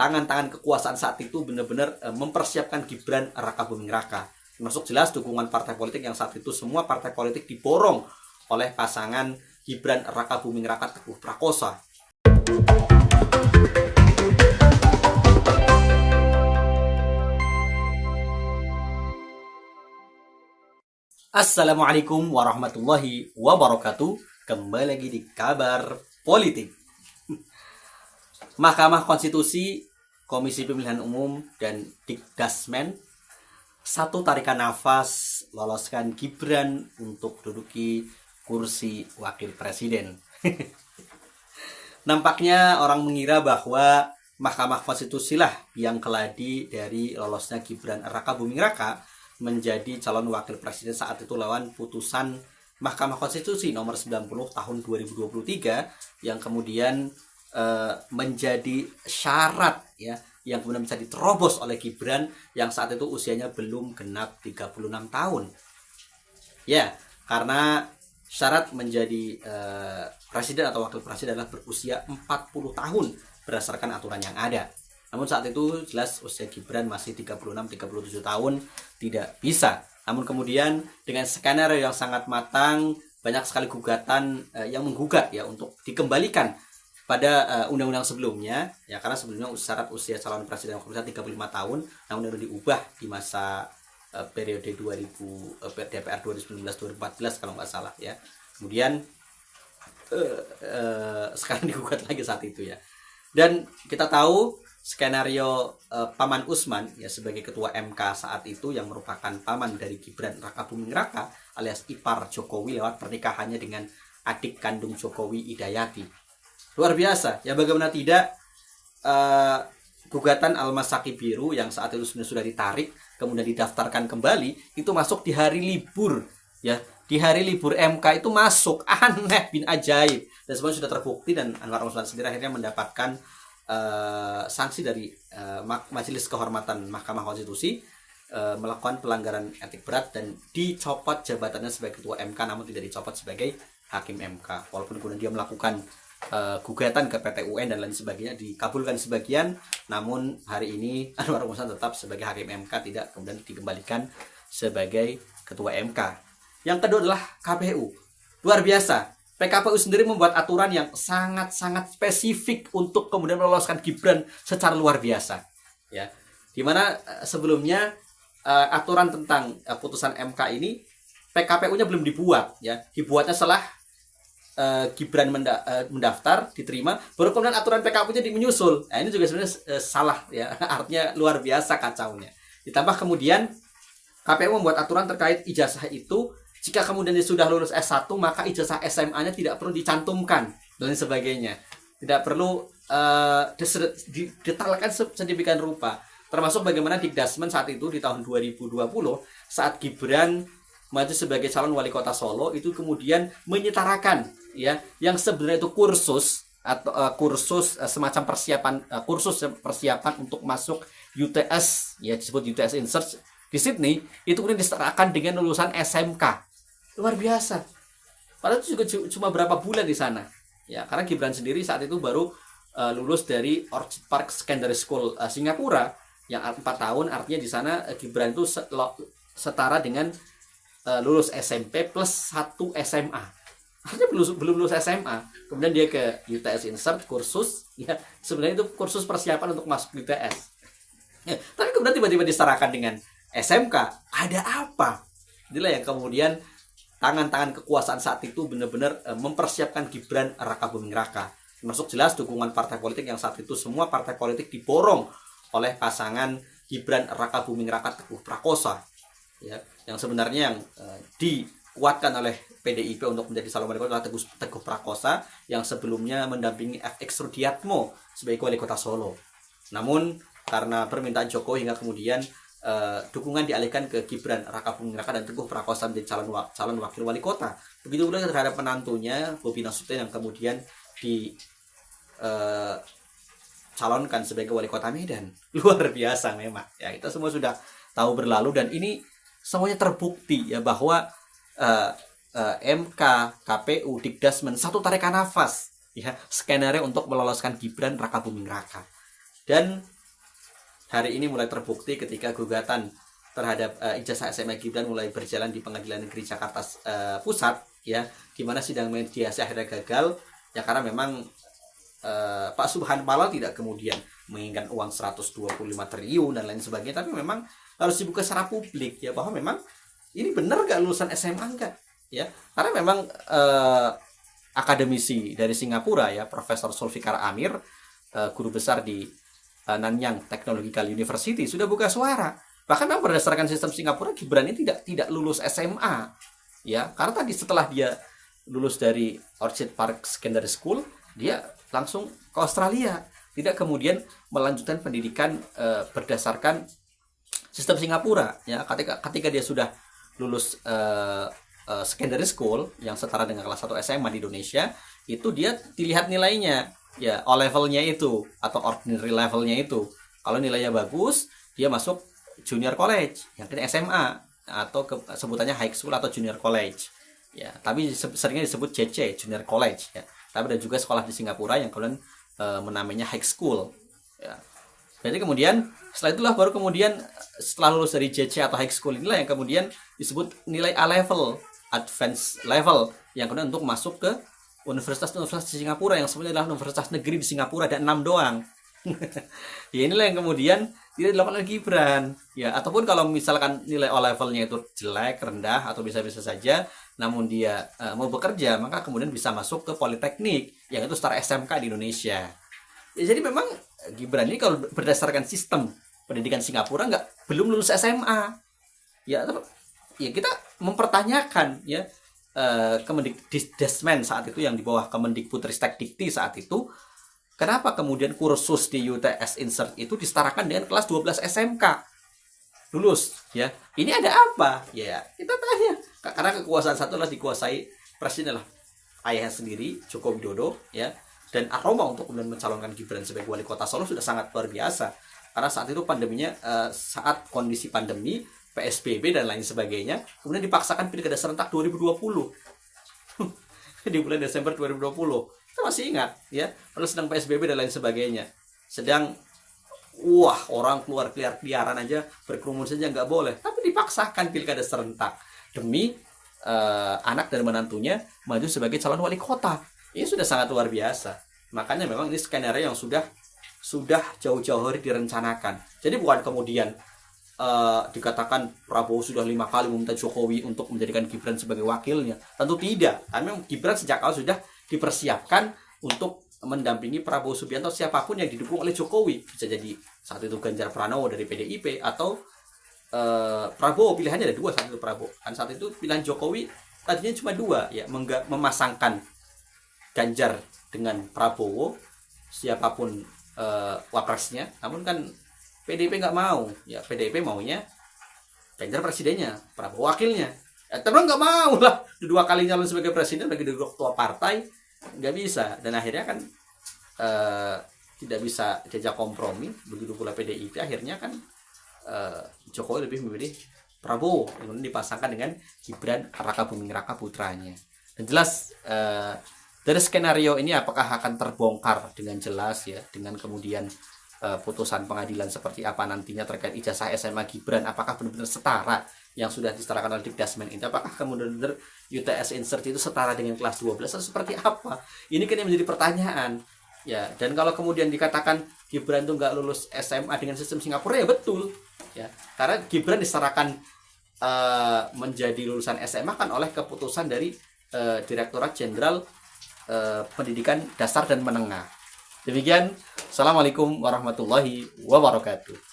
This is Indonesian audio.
tangan-tangan kekuasaan saat itu benar-benar mempersiapkan Gibran Raka Buming Raka. Termasuk jelas dukungan partai politik yang saat itu semua partai politik diborong oleh pasangan Gibran Raka Buming Raka Teguh Prakosa. Assalamualaikum warahmatullahi wabarakatuh. Kembali lagi di Kabar Politik. Mahkamah Konstitusi, Komisi Pemilihan Umum, dan Dikdasmen satu tarikan nafas loloskan Gibran untuk duduki kursi wakil presiden. Nampaknya orang mengira bahwa Mahkamah Konstitusi lah yang keladi dari lolosnya Gibran Raka Buming Raka menjadi calon wakil presiden saat itu lawan putusan Mahkamah Konstitusi nomor 90 tahun 2023 yang kemudian menjadi syarat ya yang kemudian bisa diterobos oleh Gibran yang saat itu usianya belum genap 36 tahun. Ya, karena syarat menjadi presiden atau wakil presiden adalah berusia 40 tahun berdasarkan aturan yang ada. Namun saat itu jelas usia Gibran masih 36-37 tahun, tidak bisa. Namun kemudian dengan skenario yang sangat matang, banyak sekali gugatan yang menggugat ya untuk dikembalikan pada undang-undang sebelumnya, ya karena sebelumnya syarat usia calon presiden wakil presiden 35 tahun, namun itu diubah di masa periode 2000 DPR 2019-2014 kalau nggak salah ya. Kemudian sekarang digugat lagi saat itu ya. Dan kita tahu skenario Paman Usman ya sebagai ketua MK saat itu yang merupakan paman dari Gibran Raka Buming Raka alias ipar Jokowi lewat pernikahannya dengan adik kandung Jokowi Idayati. Luar biasa ya, bagaimana tidak gugatan Al-Masaki Biru yang saat itu sudah ditarik kemudian didaftarkan kembali itu masuk di hari libur ya. Di hari libur MK itu masuk, aneh bin ajaib, dan semuanya sudah terbukti dan Anwar Usman sendiri akhirnya mendapatkan sanksi dari Majelis Kehormatan Mahkamah Konstitusi melakukan pelanggaran etik berat dan dicopot jabatannya sebagai ketua MK, namun tidak dicopot sebagai hakim MK. Walaupun kemudian dia melakukan gugatan ke PT UN dan lain sebagainya dikabulkan sebagian, namun hari ini Anwar Usman tetap sebagai hakim MK, tidak kemudian dikembalikan sebagai ketua MK. Yang kedua adalah KPU. Luar biasa. PKPU sendiri membuat aturan yang sangat-sangat spesifik untuk kemudian meloloskan Gibran secara luar biasa. Ya, dimana sebelumnya aturan tentang putusan MK ini PKPU-nya belum dibuat. Ya, dibuatnya setelah Gibran mendaftar, diterima, baru kemudian aturan PKPU-nya menyusul. Nah, ini juga sebenarnya salah ya, artinya luar biasa kacaunya. Ditambah kemudian KPU membuat aturan terkait ijazah itu. Jika kemudian dia sudah lulus S1, maka ijazah SMA-nya tidak perlu dicantumkan dan sebagainya. Tidak perlu detailkan sedemikian rupa. Termasuk bagaimana Dikdasmen saat itu di tahun 2020 saat Gibran maju sebagai calon wali kota Solo itu kemudian menyetarakan ya yang sebenarnya itu kursus atau kursus semacam persiapan untuk masuk UTS ya, disebut UTS Insert di Sydney, itu kemudian disetarakan dengan lulusan SMK. Luar biasa. Padahal itu juga cuma berapa bulan di sana. Ya, karena Gibran sendiri saat itu baru lulus dari Orchard Park Secondary School Singapura yang 4 tahun, artinya di sana Gibran itu setara dengan lulus SMP plus 1 SMA. Artinya belum lulus SMA. Kemudian dia ke UTS Insert kursus, ya sebenarnya itu kursus persiapan untuk masuk UTS. Ya, tapi kemudian tiba-tiba disetarakan dengan SMK. Ada apa? Inilah yang kemudian tangan-tangan kekuasaan saat itu benar-benar mempersiapkan Gibran Raka Buming Raka. Termasuk jelas dukungan partai politik yang saat itu semua partai politik diborong oleh pasangan Gibran Raka Buming Raka Teguh Prakosa. Ya, yang sebenarnya yang dikuatkan oleh PDIP untuk menjadi calon wali kota Teguh Prakosa yang sebelumnya mendampingi FX Rudiatmo sebagai wali kota Solo. Namun karena permintaan Jokowi hingga kemudian dukungan dialihkan ke Gibran Raka Buming Raka dan Teguh Prakosa menjadi calon wakil wali kota. Begitu pula terhadap penantunya Bobi Nasution yang kemudian calonkan sebagai wali kota Medan. Luar biasa memang. Ya, kita semua sudah tahu berlalu dan ini semuanya terbukti ya bahwa MK, KPU, Dikdasmen satu tarikan nafas ya skenario untuk meloloskan Gibran Raka Buming Raka. Dan hari ini mulai terbukti ketika gugatan terhadap ijazah SMA Gibran mulai berjalan di Pengadilan Negeri Jakarta Pusat, ya, di mana sidang mediasi akhirnya gagal, ya karena memang Pak Subhan Palal tidak kemudian menginginkan uang 125 triliun dan lain sebagainya, tapi memang harus dibuka secara publik, ya, bahwa memang ini benar nggak lulusan SMA enggak, ya, karena memang akademisi dari Singapura, ya, Profesor Zulfikar Amir, guru besar di Nanyang Technological University, sudah buka suara. Bahkan memang berdasarkan sistem Singapura, Gibran ini tidak lulus SMA, ya, karena tadi setelah dia lulus dari Orchard Park Secondary School, dia langsung ke Australia, tidak kemudian melanjutkan pendidikan berdasarkan sistem Singapura, ya. Ketika dia sudah lulus secondary school yang setara dengan kelas 1 SMA di Indonesia, itu dia dilihat nilainya, ya, O levelnya itu atau ordinary levelnya itu. Kalau nilainya bagus, dia masuk junior college, yang kini SMA, atau sebutannya high school atau junior college, ya, tapi seringnya disebut JC, junior college, ya. Tapi ada juga sekolah di Singapura yang kemudian menamainya high school, ya. Jadi kemudian setelah itulah baru kemudian setelah lulus dari JC atau high school inilah yang kemudian disebut nilai A level, advanced level, yang kemudian untuk masuk ke universitas-universitas di Singapura yang sebenarnya adalah universitas negeri di Singapura, ada 6 doang. Ya, inilah yang kemudian tidak dilakukan oleh Gibran, ya. Ataupun kalau misalkan nilai O levelnya itu jelek, rendah, atau bisa-bisa saja, namun dia mau bekerja, maka kemudian bisa masuk ke politeknik yang itu setara SMK di Indonesia, ya. Jadi memang Gibran ini kalau berdasarkan sistem pendidikan Singapura belum lulus SMA, ya. Ya, kita mempertanyakan, ya, Kemendikbudristek saat itu yang di bawah Kemendikbudristek Dikti saat itu, kenapa kemudian kursus di UTS Insert itu disetarakan dengan kelas 12 SMK lulus, ya. Ini ada apa, ya, kita tanya. Karena kekuasaan satu adalah dikuasai presiden lah, ayahnya sendiri, Joko Widodo, ya, dan aroma untuk kemudian mencalonkan Gibran sebagai wali kota Solo sudah sangat luar biasa. Karena saat itu pandeminya, saat kondisi pandemi, PSBB dan lain sebagainya, kemudian dipaksakan pilkada serentak 2020 di bulan Desember 2020. Kita masih ingat, ya, padahal sedang PSBB dan lain sebagainya. Sedang orang keluar keliaran aja, berkerumun saja nggak boleh, tapi dipaksakan pilkada serentak demi anak dan menantunya maju sebagai calon wali kota. Ini sudah sangat luar biasa. Makanya memang ini skenario yang sudah jauh-jauh hari direncanakan. Jadi bukan kemudian dikatakan Prabowo sudah 5 kali meminta Jokowi untuk menjadikan Gibran sebagai wakilnya. Tentu tidak. Karena Gibran sejak awal sudah dipersiapkan untuk mendampingi Prabowo Subianto, siapapun yang didukung oleh Jokowi. Bisa jadi saat itu Ganjar Pranowo dari PDIP atau Prabowo, pilihannya ada 2 saat itu Prabowo. Kan saat itu pilihan Jokowi tadinya cuma 2, ya, memasangkan Ganjar dengan Prabowo, siapapun wapresnya. Namun kan PDIP nggak mau, ya, PDIP maunya Ganjar presidennya, Prabowo wakilnya. Ya, teman nggak mau lah, 2 kali nyalon sebagai presiden bagi ketua partai, nggak bisa. Dan akhirnya kan tidak bisa diajak kompromi. Begitu pula PDIP, akhirnya kan Jokowi lebih memilih Prabowo, kemudian dipasangkan dengan Gibran Raka Buming Raka putranya. Dan jelas dari skenario ini apakah akan terbongkar dengan jelas, ya, dengan kemudian putusan pengadilan seperti apa nantinya terkait ijazah SMA Gibran, apakah benar-benar setara yang sudah disetarakan oleh Dikdasmen ini, apakah kemudian benar UTS Insert itu setara dengan kelas 12 atau seperti apa, ini kan yang menjadi pertanyaan, ya. Dan kalau kemudian dikatakan Gibran itu nggak lulus SMA dengan sistem Singapura, ya betul, ya, karena Gibran disetarakan menjadi lulusan SMA kan oleh keputusan dari Direktorat Jenderal Pendidikan Dasar dan Menengah. Demikian, assalamualaikum warahmatullahi wabarakatuh.